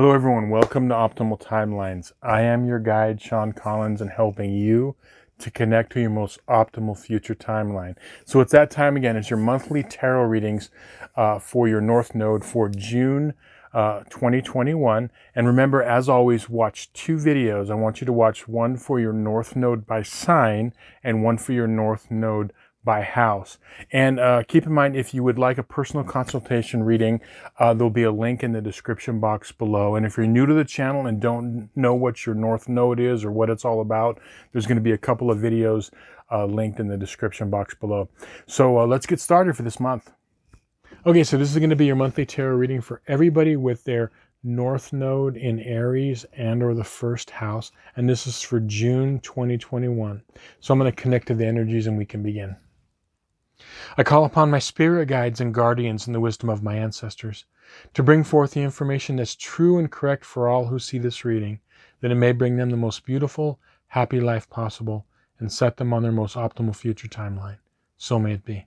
Hello everyone, welcome to Optimal Timelines. I am your guide, Sean Collins, and helping you to connect to your most optimal future timeline. So it's that time again. It's your monthly tarot readings for your North Node for June 2021. And remember, as always, watch two videos. I want you to watch one for your North Node by sign and one for your North Node by house. And keep in mind, if you would like a personal consultation reading, there'll be a link in the description box below. And if you're new to the channel and don't know what your North Node is or what it's all about, there's going to be a couple of videos linked in the description box below. So let's get started for this month. Okay, so this is going to be your monthly tarot reading for everybody with their North Node in Aries and or the first house. And this is for June 2021. So I'm going to connect to the energies and we can begin. I call upon my spirit guides and guardians and the wisdom of my ancestors to bring forth the information that's true and correct for all who see this reading, that it may bring them the most beautiful, happy life possible and set them on their most optimal future timeline. So may it be.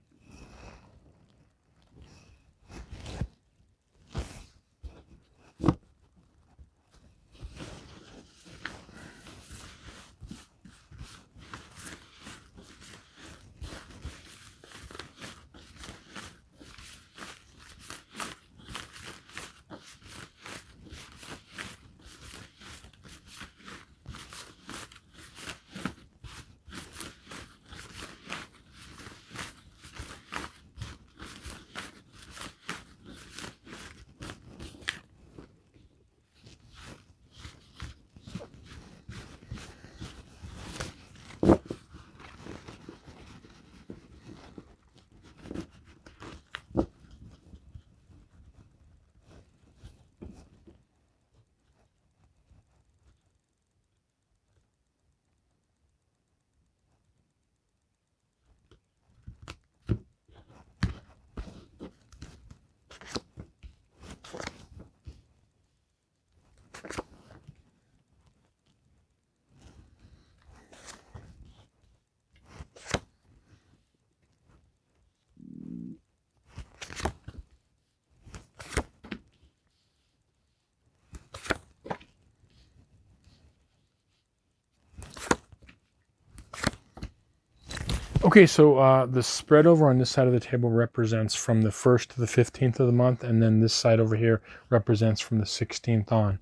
Okay, so the spread over on this side of the table represents from the 1st to the 15th of the month, and then this side over here represents from the 16th on.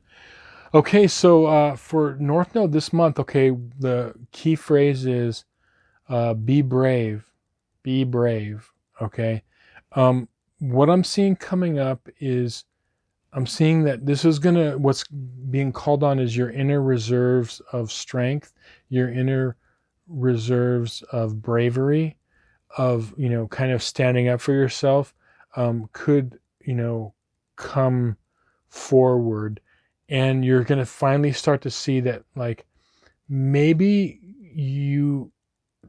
Okay, so for North Node this month, okay, the key phrase is be brave, okay? What I'm seeing coming up is I'm seeing that this is what's being called on is your inner reserves of strength, your inner reserves of bravery, of, kind of standing up for yourself, could, come forward. And you're going to finally start to see that, like, maybe you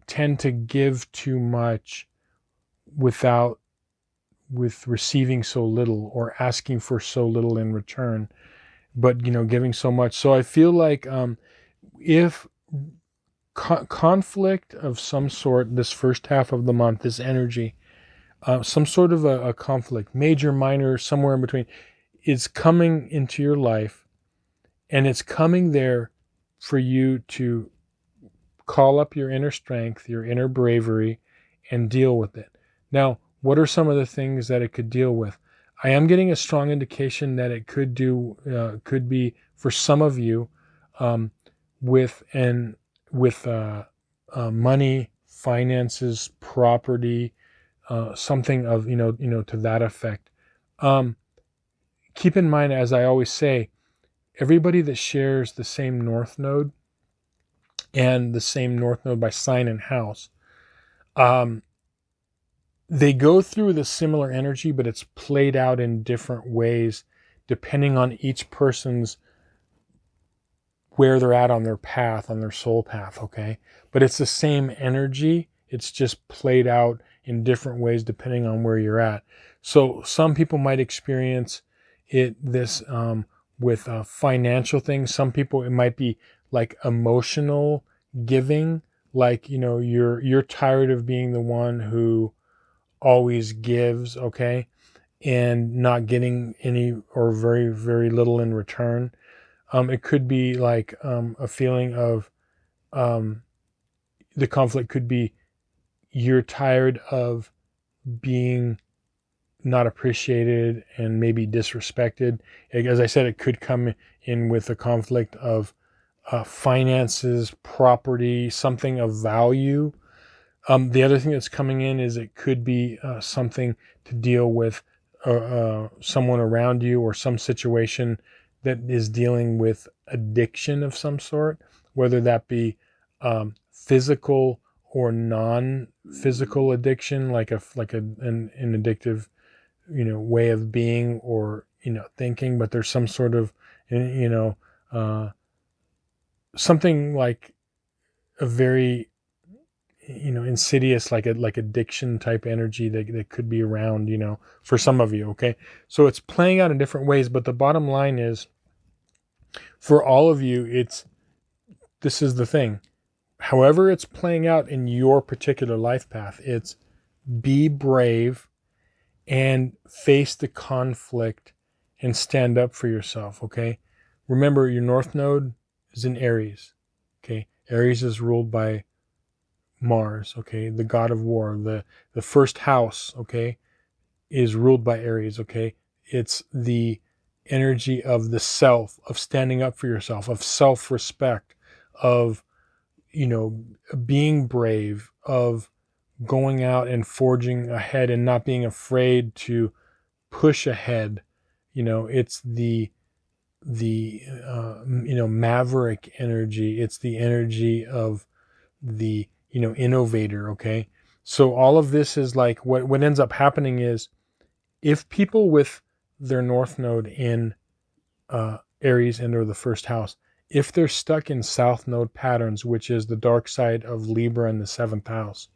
tend to give too much with receiving so little or asking for so little in return, but, giving so much. So I feel like if conflict of some sort this first half of the month, this energy, some sort of a conflict, major, minor, somewhere in between, is coming into your life, and it's coming there for you to call up your inner strength, your inner bravery, and deal with it. Now, what are some of the things that it could deal with? I am getting a strong indication that it could be for some of you with money, finances, property, something of to that effect. Keep in mind, as I always say, everybody that shares the same North Node and the same North Node by sign and house, they go through the similar energy, but it's played out in different ways depending on each person's where they're at on their path, on their soul path, okay? But it's the same energy. It's just played out in different ways depending on where you're at. So some people might experience this with financial things. Some people, it might be like emotional giving, like, you're tired of being the one who always gives, okay? and not getting any or very, very little in return. It could be like a feeling of the conflict could be you're tired of being not appreciated and maybe disrespected. As I said, it could come in with a conflict of finances, property, something of value. The other thing that's coming in is it could be something to deal with someone around you or some situation that is dealing with addiction of some sort, whether that be physical or non-physical addiction, like an addictive, way of being or thinking, but there's some sort of uh, something like a very insidious, like addiction type energy that could be around, for some of you. Okay. So it's playing out in different ways, but the bottom line is for all of you, this is the thing. However it's playing out in your particular life path, it's be brave and face the conflict and stand up for yourself. Okay. Remember, your North Node is in Aries. Okay. Aries is ruled by Mars, okay, the god of war. The first house, okay, is ruled by Aries, okay. It's the energy of the self, of standing up for yourself, of self-respect, of being brave, of going out and forging ahead and not being afraid to push ahead. It's the maverick energy. It's the energy of the innovator. Okay, so all of this is like what ends up happening is if people with their North Node in Aries and or the first house, if they're stuck in South Node patterns, which is the dark side of Libra in the seventh house,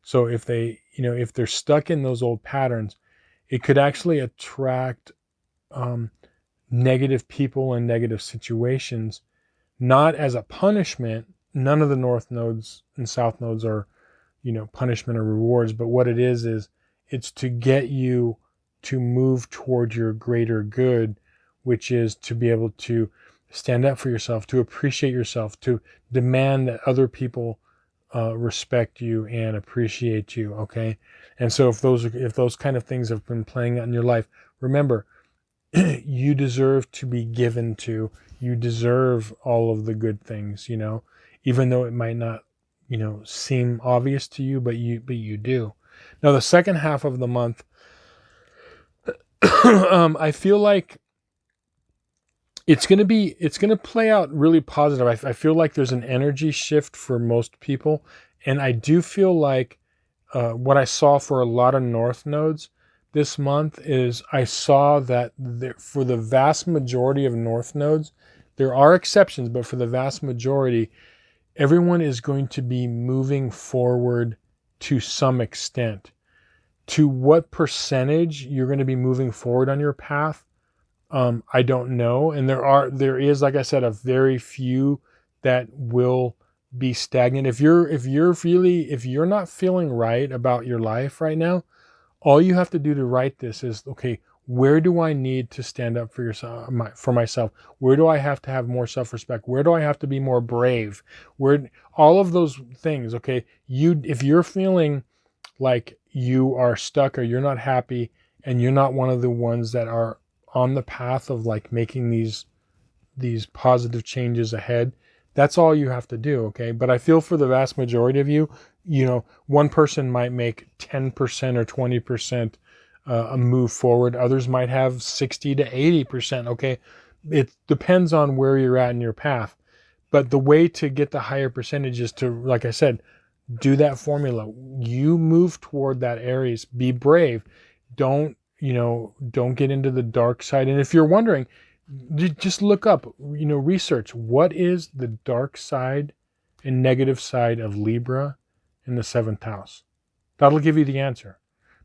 so if if they're stuck in those old patterns, it could actually attract negative people and negative situations, not as a punishment. None of the North Nodes and South Nodes are punishment or rewards, but what it is it's to get you to move toward your greater good, which is to be able to stand up for yourself, to appreciate yourself, to demand that other people respect you and appreciate you. Okay. And so if those kind of things have been playing out in your life, remember, you deserve to be given to. You deserve all of the good things, even though it might not seem obvious to you, but you do. Now the second half of the month, I feel like it's going to play out really positive. I feel like there's an energy shift for most people, and I do feel like what I saw for a lot of North Nodes this month is I saw that for the vast majority of North Nodes, there are exceptions, but for the vast majority, everyone is going to be moving forward to some extent. To what percentage you're going to be moving forward on your path, I don't know. And there is, like I said, a very few that will be stagnant. If you're not feeling right about your life right now, all you have to do to write this is, okay, where do I need to stand up for myself? Where do I have to have more self-respect? Where do I have to be more brave? Where all of those things, okay? If you're feeling like you are stuck or you're not happy and you're not one of the ones that are on the path of like making these positive changes ahead, that's all you have to do, okay? But I feel for the vast majority of you, one person might make 10% or 20% a move forward. Others might have 60 to 80%, okay? It depends on where you're at in your path. But the way to get the higher percentage is to, like I said, do that formula. You move toward that Aries. Be brave. Don't get into the dark side. And if you're wondering, just look up, research what is the dark side and negative side of Libra in the seventh house. That'll give you the answer.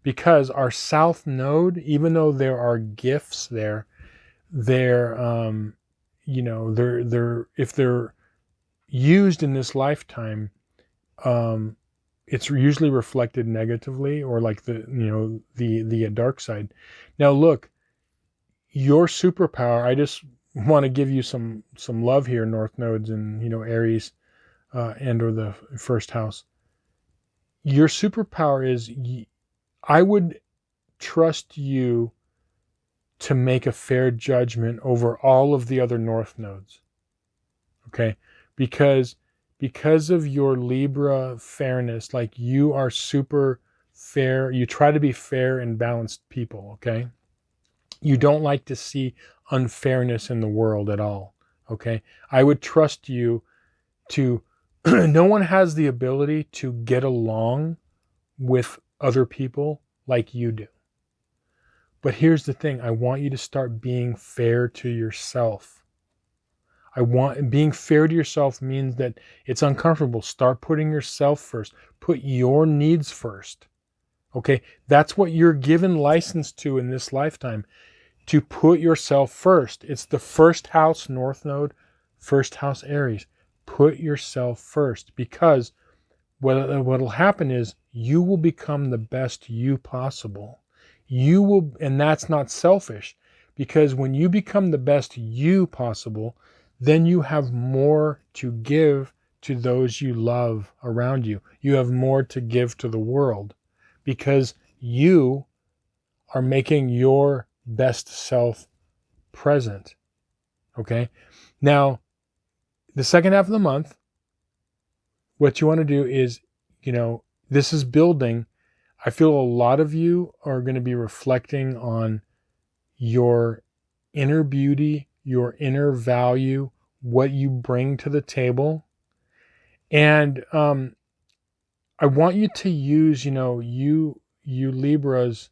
Because our South Node, even though there are gifts there, they're if they're used in this lifetime, it's usually reflected negatively, or like the dark side. Now look, your superpower, I just want to give you some love here, North Nodes and Aries, and or the first house. Your superpower is, I would trust you to make a fair judgment over all of the other North Nodes. Okay? Because of your Libra fairness, like, you are super fair. You try to be fair and balanced people, okay? You don't like to see unfairness in the world at all, okay? I would trust you to no one has the ability to get along with other people like you do. But here's the thing, I want you to start being fair to yourself. Being fair to yourself means that it's uncomfortable. Start putting yourself first. Put your needs first. Okay? That's what you're given license to in this lifetime, to put yourself first. It's the first house North Node, first house Aries. Put yourself first, because what'll happen is you will become the best you possible. You will, and that's not selfish, because when you become the best you possible, then you have more to give to those you love around you. You have more to give to the world, because you are making your best self present. Okay? Now, the second half of the month, what you want to do is, this is building. I feel a lot of you are going to be reflecting on your inner beauty, your inner value, what you bring to the table. And I want you to use, you Libras,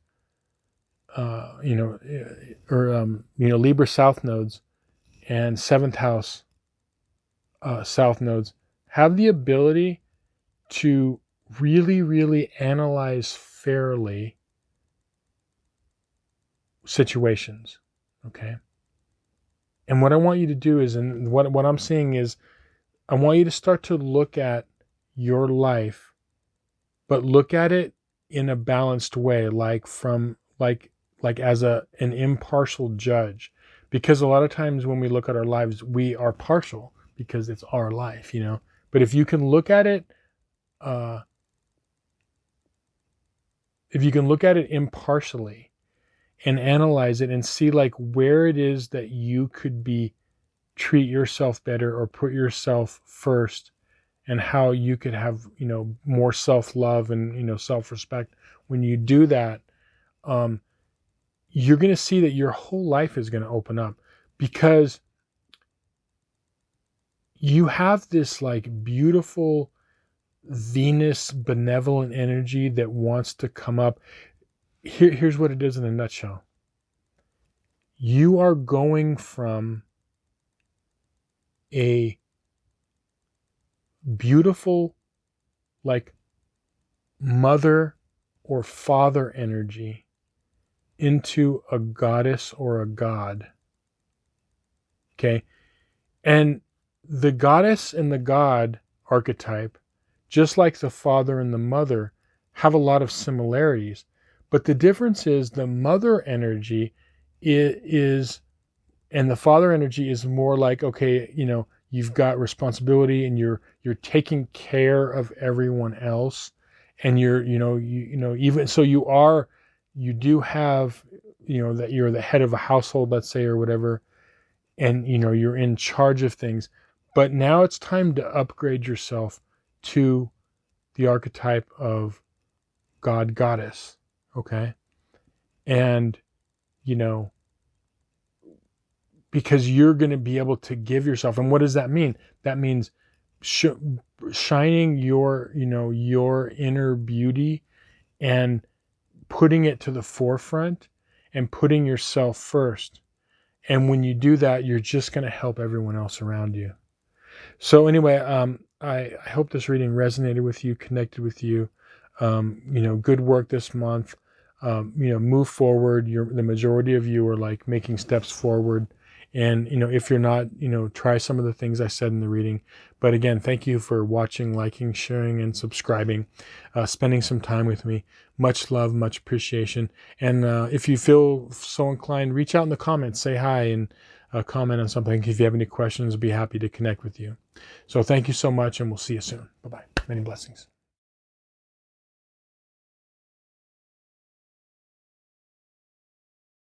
Libra South nodes and seventh house South nodes have the ability to really, really analyze fairly situations. Okay. And what I want you to do is, and what I'm seeing is, I want you to start to look at your life, but look at it in a balanced way, like as an impartial judge. Because a lot of times when we look at our lives, we are partial because it's our life, But if you can look at it, impartially and analyze it and see like where it is that you could treat yourself better or put yourself first, and how you could have, more self-love and, self-respect. When you do that, you're going to see that your whole life is going to open up, because you have this like beautiful Venus benevolent energy that wants to come up. Here's what it is in a nutshell. You are going from a beautiful, like, mother or father energy into a goddess or a god. Okay? And the goddess and the god archetype, just like the father and the mother, have a lot of similarities. But the difference is the mother energy is and the father energy is more like, okay, you've got responsibility and you're taking care of everyone else, and you're, even so you do have, that you're the head of a household, let's say, or whatever, and you're in charge of things. But now it's time to upgrade yourself to the archetype of god goddess. Okay? And because you're going to be able to give yourself. And what does that mean? That means shining your inner beauty and putting it to the forefront and putting yourself first. And when you do that, you're just going to help everyone else around you. So anyway, I hope this reading resonated with you, connected with you. Good work this month. Move forward. The majority of you are like making steps forward And, if you're not, try some of the things I said in the reading. But again, thank you for watching, liking, sharing, and subscribing, spending some time with me. Much love, much appreciation. And if you feel so inclined, reach out in the comments, say hi, and comment on something. If you have any questions, I'll be happy to connect with you. So thank you so much, and we'll see you soon. Bye-bye. Many blessings.